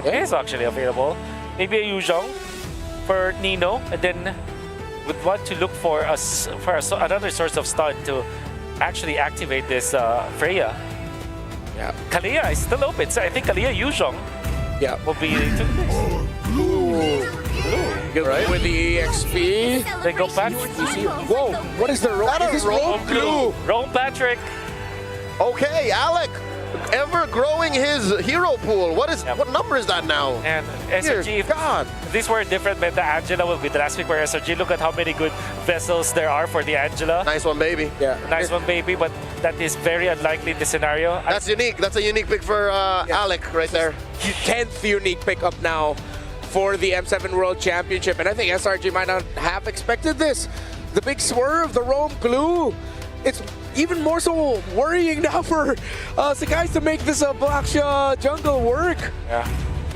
It is actually available. Maybe a Yuzhong for Nino, and then would want to look for another source of stun to actually activate this Freya. Yeah. Kalia is still open, so I think Kalia Yuzhong will be to Blue. Right. With the EXP. Then go back. Whoa, what is the rope? That a rope glue? Rome Patrick. Okay, Alec, ever growing his hero pool. What number is that now? And SRG, if God. these were different meta, Angela will be the last pick for SRG. Look at how many good vessels there are for the Angela. Nice one, baby. Yeah. Nice one, baby, but that is very unlikely in this scenario. That's unique. That's a unique pick for Alec right there. 10th unique pickup now for the M7 World Championship, and I think SRG might not have expected this. The big swerve, the roam glue. It's even more so worrying now for Sakai to make this Blackshaw jungle work. Yeah.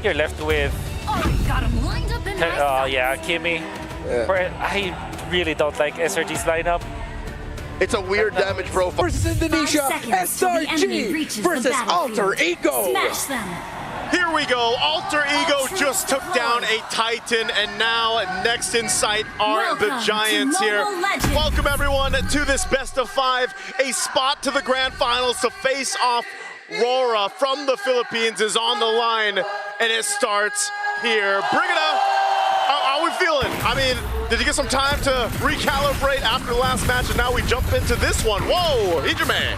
You're left with got him lined up in Kimmy. I really don't like SRG's lineup. It's a weird damage profile. Versus Indonesia, 5 seconds till the enemy SRG reaches the versus battlefield. Alter Ego. Smash them. Here we go. Alter Ego just took down a Titan, and now next in sight are the Welcome Giants to here. Mobile Legends. Welcome everyone to this best of 5. A spot to the grand finals to face off. Rora from the Philippines is on the line, and it starts here. Bring it up. How are we feeling? I mean, did you get some time to recalibrate after the last match, and now we jump into this one? Whoa, Hijime.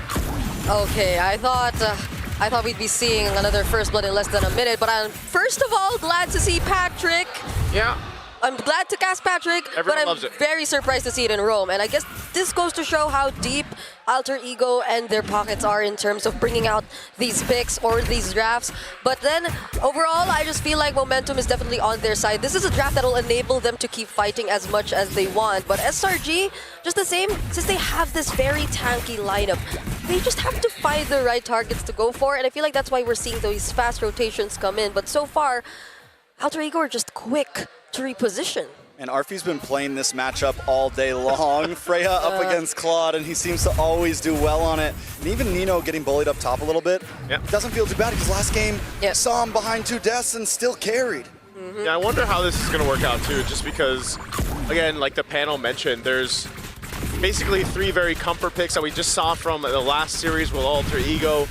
Okay, I thought we'd be seeing another First Blood in less than a minute, but I'm first of all glad to see Patrick. Yeah. I'm glad to cast Patrick, Everyone but loves I'm it. very surprised to see it in Rome. And I guess this goes to show how deep Alter Ego and their pockets are in terms of bringing out these picks or these drafts. But then, overall, I just feel like momentum is definitely on their side. This is a draft that will enable them to keep fighting as much as they want. But SRG, just the same, since they have this very tanky lineup, they just have to find the right targets to go for. And I feel like that's why we're seeing those fast rotations come in. But so far, Alter Ego are just quick to reposition. And Arfi's been playing this matchup all day long. Freya up against Claude, and he seems to always do well on it. And even Nino getting bullied up top a little bit. Doesn't feel too bad because last game saw him behind 2 deaths and still carried. Yeah, I wonder how this is going to work out too, just because, again, like the panel mentioned, there's basically 3 very comfort picks that we just saw from the last series with Alter Ego.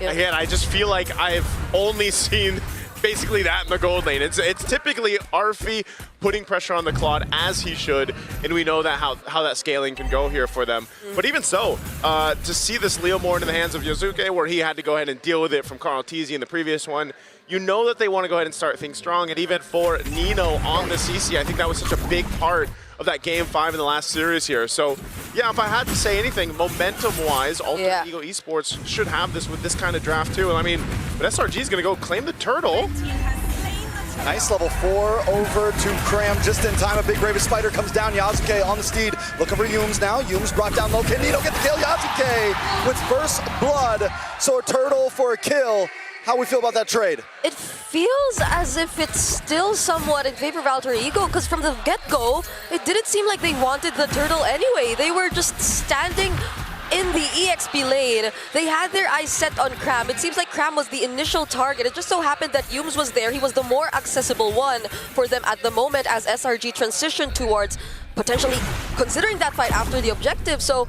Again, I just feel like I've only seen basically that in the gold lane. It's typically Arfi putting pressure on the Claude as he should, and we know that how that scaling can go here for them. But even so, to see this Leo more into the hands of Yosuke, where he had to go ahead and deal with it from Carl Tizzi in the previous one, you know that they want to go ahead and start things strong. And even for Nino on the CC, I think that was such a big part of that Game 5 in the last series here. So, yeah, if I had to say anything, momentum-wise, Alter Ego Esports should have this with this kind of draft too. And I mean, but SRG is going to go claim the turtle. Nice level 4 over to Cram just in time. A big Raven Spider comes down. Yasuke on the steed. Looking for Yumes now. Yumes brought down low. Can Nino get the kill? Yasuke with first blood. So a turtle for a kill. How we feel about that trade? It feels as if it's still somewhat in favor of Alter Ego, because from the get-go, it didn't seem like they wanted the turtle anyway. They were just standing in the EXP lane. They had their eyes set on Cram. It seems like Cram was the initial target. It just so happened that Yumes was there. He was the more accessible one for them at the moment as SRG transitioned towards potentially considering that fight after the objective. So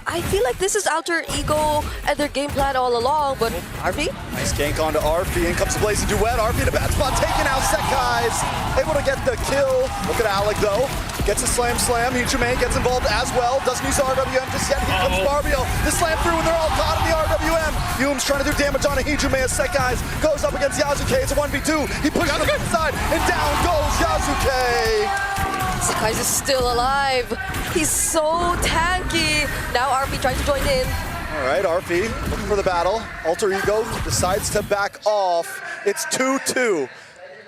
I feel like this is Alter Ego and their game plan all along, but Arfi? Nice gank onto Arfi, in comes the Blazing Duet. Arfi in a bad spot, taking out Sekai's. Able to get the kill. Look at Alec though. Gets a slam. Hijime gets involved as well. Doesn't use the RWM just yet. Here comes Barbio. The slam through and they're all caught in the RWM. Yumes trying to do damage on a Hijime as Sekai's goes up against Yasuke. It's a 1v2. He pushes him inside and down goes Yasuke. Sekai's is still alive. He's so tanky. Now Arfi trying to join in. All right, Arfi looking for the battle. Alter Ego decides to back off. It's 2-2.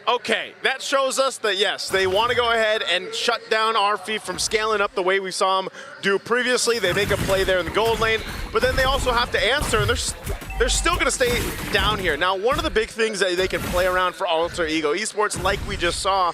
Okay, that shows us that, yes, they want to go ahead and shut down Arfi from scaling up the way we saw him do previously. They make a play there in the gold lane, but then they also have to answer, and they're still going to stay down here. Now, one of the big things that they can play around for Alter Ego Esports, like we just saw,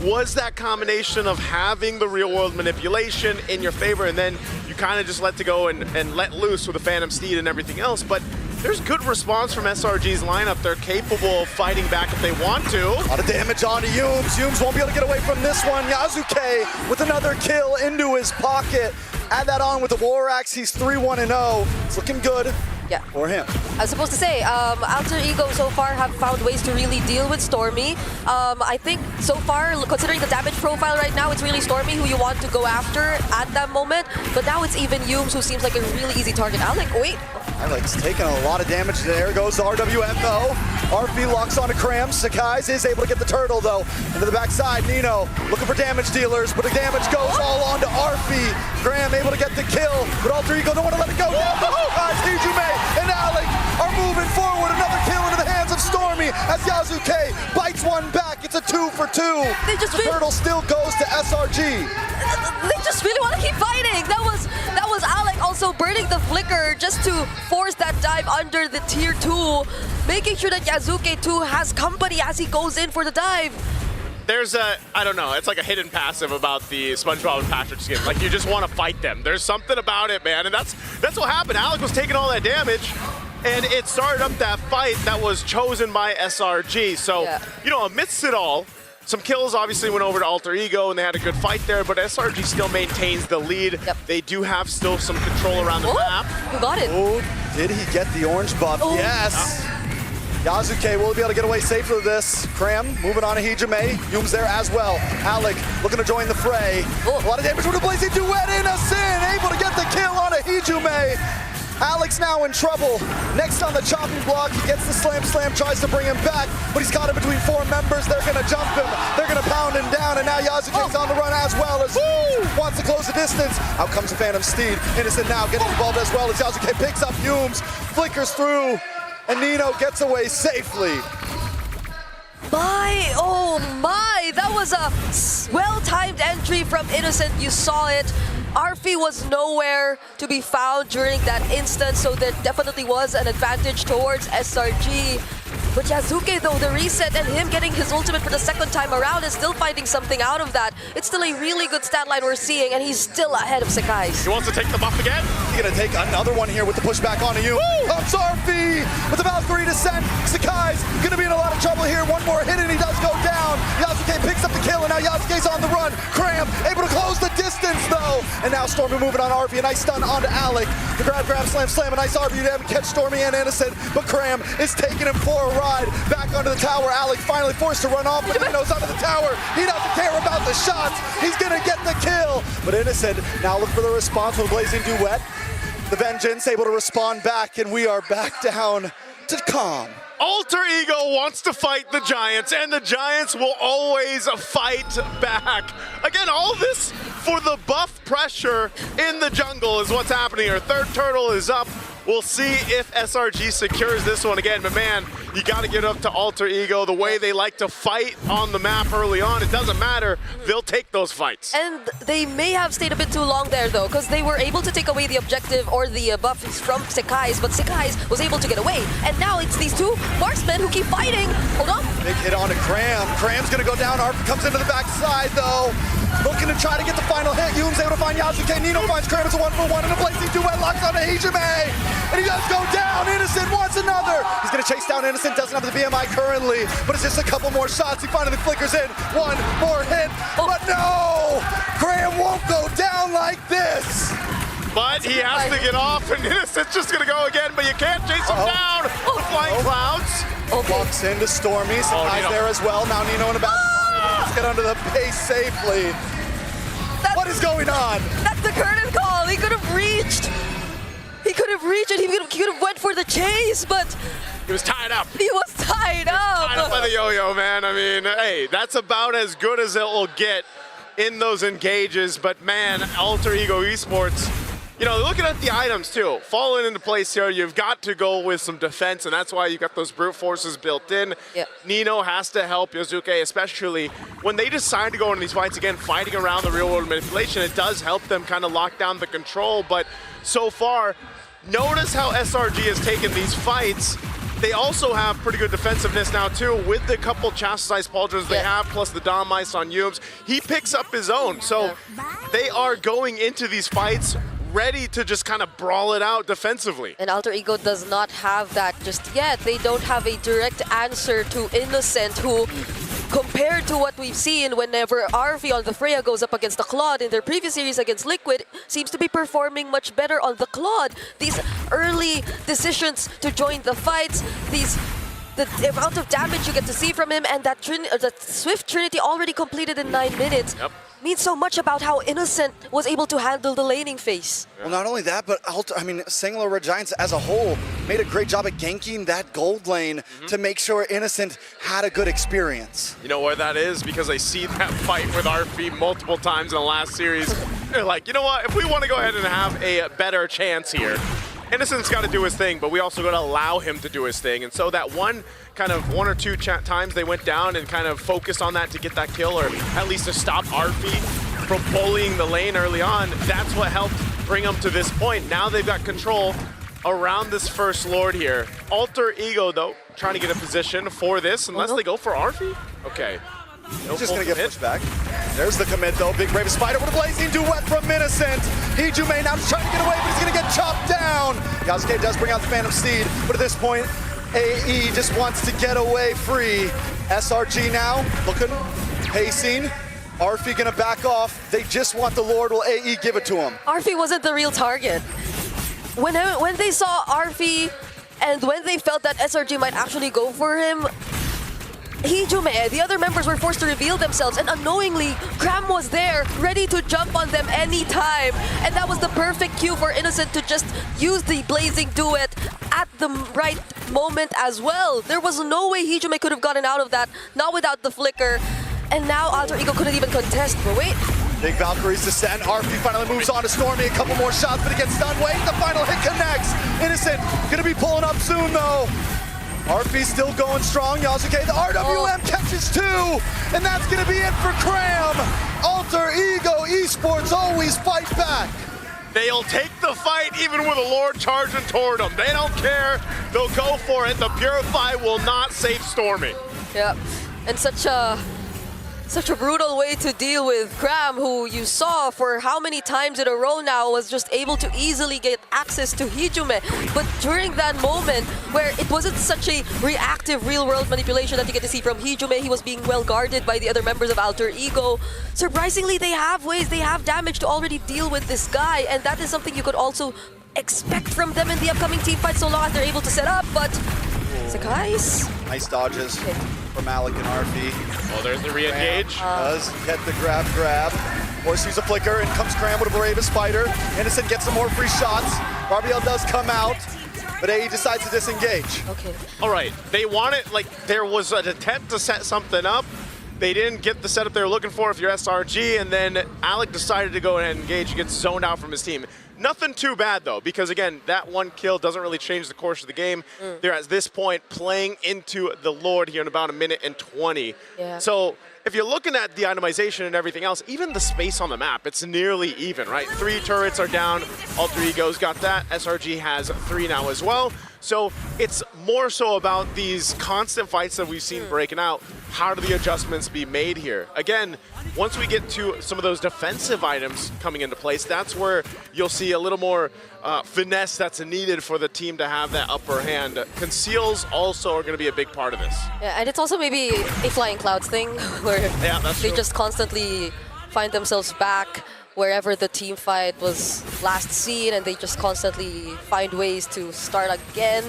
was that combination of having the real-world manipulation in your favor, and then you kind of just let to go and let loose with the Phantom Steed and everything else. But there's good response from SRG's lineup. They're capable of fighting back if they want to. A lot of damage onto Yumes. Yumes won't be able to get away from this one. Yazuke with another kill into his pocket. Add that on with the War Axe. He's 3-1-0. It's looking good. Yeah. For him. I was supposed to say, Alter Ego so far have found ways to really deal with Stormy. I think so far, considering the damage profile right now, it's really Stormy who you want to go after at that moment. But now it's even Yumes who seems like a really easy target. Alec, wait. Alec's taking a lot of damage. There goes the RWM though. RP locks onto Kram. Sakai's is able to get the turtle though. Into the backside, Nino looking for damage dealers, but the damage goes all onto RP. Kram able to get the kill, but Alter Ego don't want to let it go down. Hijume and Alec are moving forward. Another kill into the hands of Stormy as Yazuke bites one back. It's a 2 for 2. The turtle still goes to SRG. They just really want to keep fighting. That was Alec also burning the flicker just to force that dive under the tier 2, making sure that Yazuke too has company as he goes in for the dive. There's I don't know, it's like a hidden passive about the SpongeBob and Patrick skin. Like, you just want to fight them. There's something about it, man, and that's what happened. Alec was taking all that damage, and it started up that fight that was chosen by SRG. So, you know, amidst it all, some kills obviously went over to Alter Ego, and they had a good fight there, but SRG still maintains the lead. They do have still some control around the map. Who got it? Oh, did he get the orange buff? Yes. Yazuke will be able to get away safely with this. Kram moving on to Hijume. Yume's there as well. Alec looking to join the fray. A lot of damage from the Blazing Duet. Innocent able to get the kill on a Hijume. Alec's now in trouble. Next on the chopping block, he gets the slam, tries to bring him back, but he's caught in between 4 members. They're gonna jump him, they're gonna pound him down, and now Yazuke's on the run as well as wants to close the distance. Out comes the Phantom Steed. Innocent now getting involved as well as Yazuke picks up Yumes, flickers through, and Nino gets away safely. Oh my, that was a well-timed entry from Innocent. You saw it. Arfi was nowhere to be found during that instance, so there definitely was an advantage towards SRG. But Yazuke though, the reset and him getting his ultimate for the second time around is still finding something out of that. It's still a really good stat line we're seeing, and he's still ahead of Sakai's. He wants to take the buff again. He's gonna take another one here with the pushback onto you. Comes Arfi with the Valkyrie descent. Sakai's gonna be in a lot of trouble here. One more hit and he does go down. Yazuke picks up the kill, and now Yazuke's on the run. Kram able to close the distance though. And now Stormy moving on Arfi. A nice stun onto Alec. The grab, slam. A nice Arfi to catch Stormy and Innocent. But Kram is taking him for a ride. Back onto the tower. Alec finally forced to run off, but Nino's onto the tower. He doesn't care about the shots. He's gonna get the kill. But Innocent now look for the response with Blazing Duet. The Vengeance able to respond back, and we are back down to calm. Alter Ego wants to fight the Giants, and the Giants will always fight back. Again, all this for the buff pressure in the jungle is what's happening here. Third turtle is up. We'll see if SRG secures this one again, but man, you got to get up to Alter Ego. The way they like to fight on the map early on, it doesn't matter. They'll take those fights. And they may have stayed a bit too long there though, because they were able to take away the objective or the buffs from Sakai's, but Sakai's was able to get away. And now it's these two marksmen who keep fighting. Hold on. Big hit onto Kram. Kram's gonna go down. Arfi comes into the backside though. Looking to try to get the final hit. Yume's able to find Yazuke. Nino finds Kram. It's a 1-for-1 and a Blazing Duet locks onto Hijume. And he does go down. Innocent wants another. He's gonna chase down Innocent. Doesn't have the BMI currently, but it's just a couple more shots. He finally flickers in. One more hit. But no! Kram won't go down like this. But he has to get off, and Innocent's just gonna go again, but you can't chase him down with flying clouds. Walks into Stormy. Sakai's there as well. Now Nino in the back. Let's get under the pace safely. What is going on? That's the curtain call. He could have reached. He could have reached it. He could have went for the chase, but he was tied up. He was tied up. Tied up by the yo-yo, man. I mean, hey, that's about as good as it will get in those engages. But man, Alter Ego Esports, you know, looking at the items too, falling into place here, you've got to go with some defense, and that's why you've got those brute forces built in. Nino has to help Yazuke, especially when they decide to go into these fights again, fighting around the real world manipulation. It does help them kind of lock down the control, but so far, notice how SRG has taken these fights. They also have pretty good defensiveness now too, with the couple chastised pauldrons they have, plus the Dom Ice on Yumes. He picks up his own, so they are going into these fights ready to just kind of brawl it out defensively. And Alter Ego does not have that just yet. They don't have a direct answer to Innocent, who, compared to what we've seen whenever RV on the Freya goes up against the Claude in their previous series against Liquid, seems to be performing much better on the Claude. These early decisions to join the fights, the amount of damage you get to see from him, and that Swift Trinity already completed in 9 minutes means so much about how Innocent was able to handle the laning phase. Well, not only that, but Singular Red Giants as a whole made a great job at ganking that gold lane to make sure Innocent had a good experience. You know where that is? Because I see that fight with RP multiple times in the last series. They're like, you know what? If we want to go ahead and have a better chance here, Innocent's got to do his thing, but we also got to allow him to do his thing. And so that one or two times they went down and kind of focused on that to get that kill, or at least to stop RP from bullying the lane early on, that's what helped bring them to this point. Now they've got control around this first Lord here. Alter Ego, though, trying to get a position for this, unless they go for RP. Okay. He's just going to get pushed back. There's the commit, though. Big Brave Spider with a blazing duet from Innocent. Hijume now just trying to get away, but he's going to get chopped down. Yasuke does bring out the Phantom Steed, but at this point, AE just wants to get away free. SRG now looking, pacing. Arfi going to back off. They just want the Lord. Will AE give it to him? Arfi wasn't the real target. When they saw Arfi and when they felt that SRG might actually go for him, Hijume, the other members were forced to reveal themselves, and unknowingly, Cram was there, ready to jump on them anytime. And that was the perfect cue for Innocent to just use the Blazing Duet at the right moment as well. There was no way Hijume could have gotten out of that, not without the flicker. And now Alter Ego couldn't even contest, but wait. Big Valkyrie's descent. RP finally moves on to Stormy. A couple more shots, but he gets stunned. Wait, the final hit connects. Innocent gonna be pulling up soon, though. RP still going strong. Yasuke, the RWM catches two, and that's gonna be it for Cram. Alter Ego Esports always fight back. They'll take the fight even with a Lord charging toward them. They don't care. They'll go for it. The Purify will not save Stormy. Yep, and such a brutal way to deal with Cram, who you saw for how many times in a row now was just able to easily get access to Hijume. But during that moment where it wasn't such a reactive real-world manipulation that you get to see from Hijume, he was being well guarded by the other members of Alter Ego. Surprisingly, they have ways, they have damage to already deal with this guy, and that is something you could also expect from them in the upcoming team fight so long as they're able to set up, but Sakai's. Nice dodges from Alec and RP. Oh, there's the re-engage. Does get the grab. Force use a flicker, and comes Cram with a Bravest Spider. Innocent gets some more free shots. RBL does come out, but AE decides to disengage. Okay. All right, they want it, like there was an attempt to set something up. They didn't get the setup they were looking for if you're SRG, and then Alec decided to go ahead and engage. He gets zoned out from his team. Nothing too bad, though, because, again, that one kill doesn't really change the course of the game. They're, at this point, playing into the Lord here in about 1:20. Yeah. So if you're looking at the itemization and everything else, even the space on the map, it's nearly even, right? 3 turrets are down. Alter Ego's got that. SRG has 3 now as well. So it's more so about these constant fights that we've seen breaking out. How do the adjustments be made here? Again, once we get to some of those defensive items coming into place, that's where you'll see a little more finesse that's needed for the team to have that upper hand. Conceals also are going to be a big part of this. Yeah, and it's also maybe a Flying Clouds thing where that's they true. just constantly find themselves back wherever the team fight was last seen, and they just constantly find ways to start again,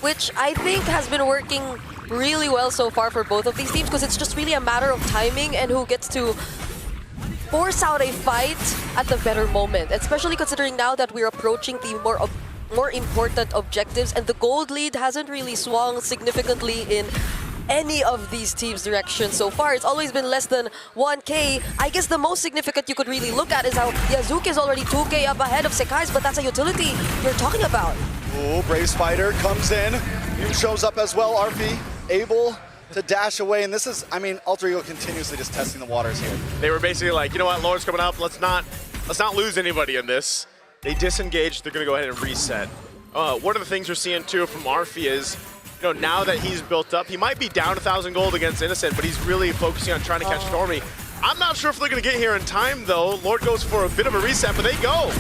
which I think has been working really well so far for both of these teams, because it's just really a matter of timing and who gets to force out a fight at the better moment, especially considering now that we're approaching the more important objectives, and the gold lead hasn't really swung significantly in any of these teams' directions so far. It's always been less than 1K. I guess the most significant you could really look at is how Yazuki is already 2K up ahead of Sekai's, but that's a utility you're talking about. Oh, Brave Spider comes in. Yoon shows up as well. RP able to dash away, and this is, I mean, Alter Ego continuously just testing the waters here. They were basically like, you know what, Lord's coming up. Let's not lose anybody in this. They disengaged. They're going to go ahead and reset. One of the things we're seeing too from Arfi is, you know, now that he's built up, he might be down 1,000 gold against Innocent, but he's really focusing on trying to catch Stormy. I'm not sure if they're going to get here in time, though. Lord goes for a bit of a reset, but they go.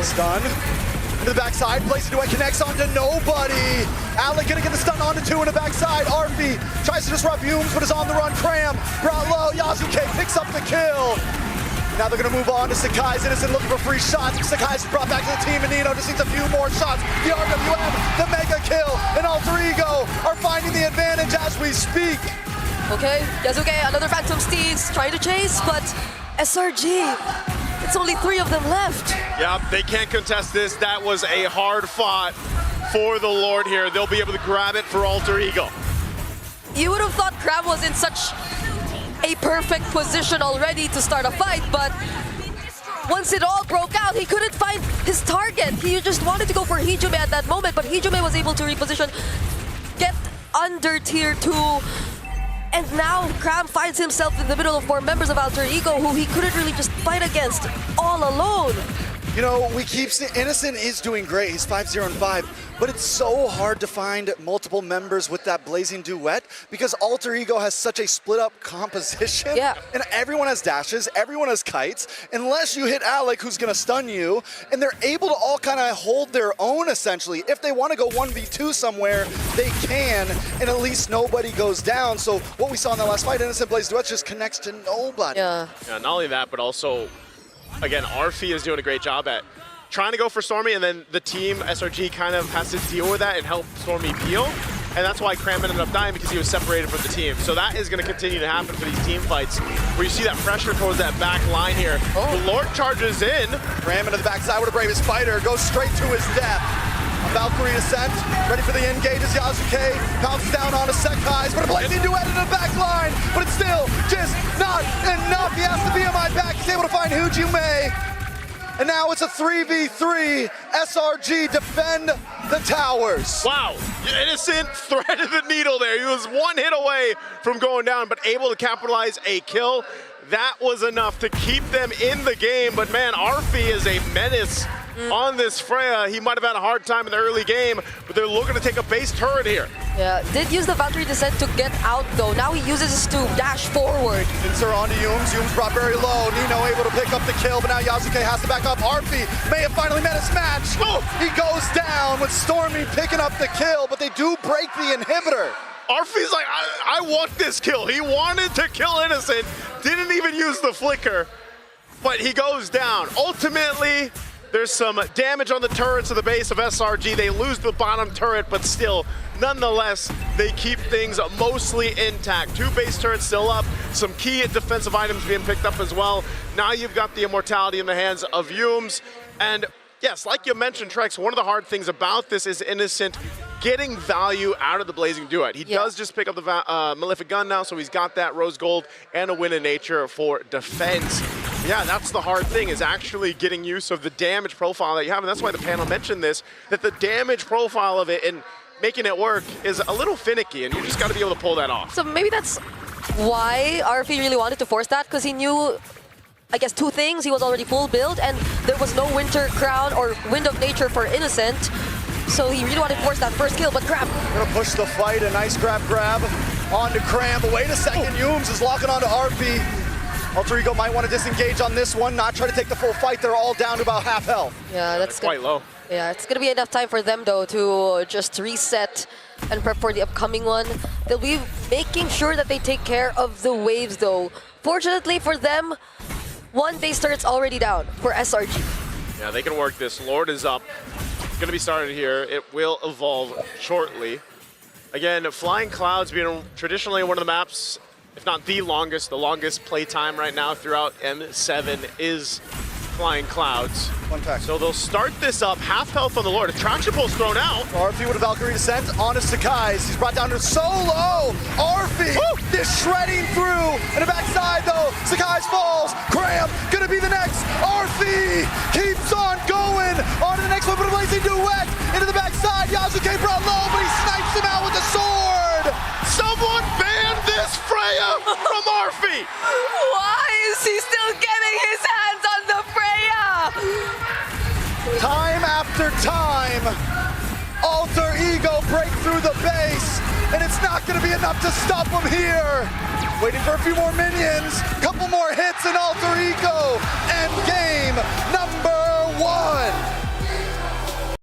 Stun. Into the backside, Blazing Duet connects onto nobody. Alec gonna get the stun onto 2 in the backside. Arfi tries to disrupt Humes, but is on the run. Cram brought low. Yasuke picks up the kill. Now they're gonna move on to Sakai's Innocent, looking for free shots. Sakai's brought back to the team, and Nino just needs a few more shots. The RWM, the mega kill, and Alter Ego are finding the advantage as we speak. Okay, Yasuke, another Phantom Steeds trying to chase, but SRG, it's only 3 of them left. Yeah, they can't contest this. That was a hard fought for the Lord here. They'll be able to grab it for Alter Ego. You would have thought Crab was in such a perfect position already to start a fight, but once it all broke out, he couldn't find his target. He just wanted to go for Hijume at that moment, but Hijume was able to reposition, get under tier 2, and now Cram finds himself in the middle of 4 members of Alter Ego who he couldn't really just fight against all alone. You know, we keep saying Innocent is doing great. He's 5-0-5, but it's so hard to find multiple members with that Blazing Duet because Alter Ego has such a split-up composition. Yeah. And everyone has dashes, everyone has kites, unless you hit Alec, who's gonna stun you, and they're able to all kind of hold their own, essentially. If they want to go 1v2 somewhere, they can, and at least nobody goes down. So what we saw in the last fight, Innocent Blazing Duet just connects to nobody. Yeah. Yeah, not only that, but also, again, Arfi is doing a great job at trying to go for Stormy, and then the team, SRG, kind of has to deal with that and help Stormy peel. And that's why Cram ended up dying, because he was separated from the team. So that is going to continue to happen for these team fights, where you see that pressure towards that back line here. The Lord charges in. Cram into the backside with a bravest fighter, goes straight to his death. A Valkyrie descent, ready for the engage as Yasuke pounces down on a Sekai's, but a Blazing Duet in the back line, but it's still just not enough. He has to be on my back. He's able to find Hijume. And now it's a 3v3. SRG defend the towers. Wow, Innocent threaded the needle there. He was 1 hit away from going down, but able to capitalize a kill. That was enough to keep them in the game, but man, Arfi is a menace on this Freya. He might have had a hard time in the early game, but they're looking to take a base turret here. Yeah, did use the Valkyrie Descent to get out though. Now he uses this to dash forward. Pincer onto Humes. Humes brought very low. Nino able to pick up the kill, but now Yasuke has to back up. Arfi may have finally met his match. Oh! He goes down with Stormy picking up the kill, but they do break the inhibitor. Arfi's like, I want this kill. He wanted to kill Innocent, didn't even use the flicker, but he goes down. Ultimately, there's some damage on the turrets of the base of SRG. They lose the bottom turret, but still, nonetheless, they keep things mostly intact. 2 base turrets still up, some key defensive items being picked up as well. Now you've got the immortality in the hands of Humes. And yes, like you mentioned, Trex, one of the hard things about this is Innocent getting value out of the Blazing Duet. He does just pick up the Malefic Gun now, so he's got that Rose Gold and a win in nature for defense. Yeah, that's the hard thing, is actually getting use of the damage profile that you have. And that's why the panel mentioned this, that the damage profile of it and making it work is a little finicky, and you just got to be able to pull that off. So maybe that's why Arfi really wanted to force that, because he knew, I guess, 2 things. He was already full build, and there was no Winter Crown or Wind of Nature for Innocent. So he really wanted to force that first kill, but Cram. Gonna push the fight, a nice grab onto Cram, but wait a second, Humes is locking onto Arfi. Alter Ego might want to disengage on this one, not try to take the full fight. They're all down to about half health. Yeah, that's quite low. Yeah, it's gonna be enough time for them though to just reset and prep for the upcoming one. They'll be making sure that they take care of the waves though. Fortunately for them, 1 base turret's already down for SRG. Yeah, they can work this. Lord is up. Going to be started here. It will evolve shortly. Again, Flying Clouds being traditionally one of the maps, if not the longest play time right now throughout M7 is Flying Clouds. Fun fact. So they'll start this up, half health on the Lord. Attraction Pulse thrown out. Arfi with a Valkyrie Descent onto Sakai's. He's brought down to solo. Arfi is shredding through. And the backside though, Sakai's falls. Cram gonna be the next. Arfi keeps on going. On to the next one, but a Blazing Duet into the backside. Yasuke brought low, but he snipes him out with the sword. Someone ban this Freya from Arfi. Why is he still getting his hands on the Freya? Time after time, Alter Ego break through the base, and it's not not going to be enough to stop him here. Waiting for a few more minions. Couple more hits and Alter Ego. End game number 1.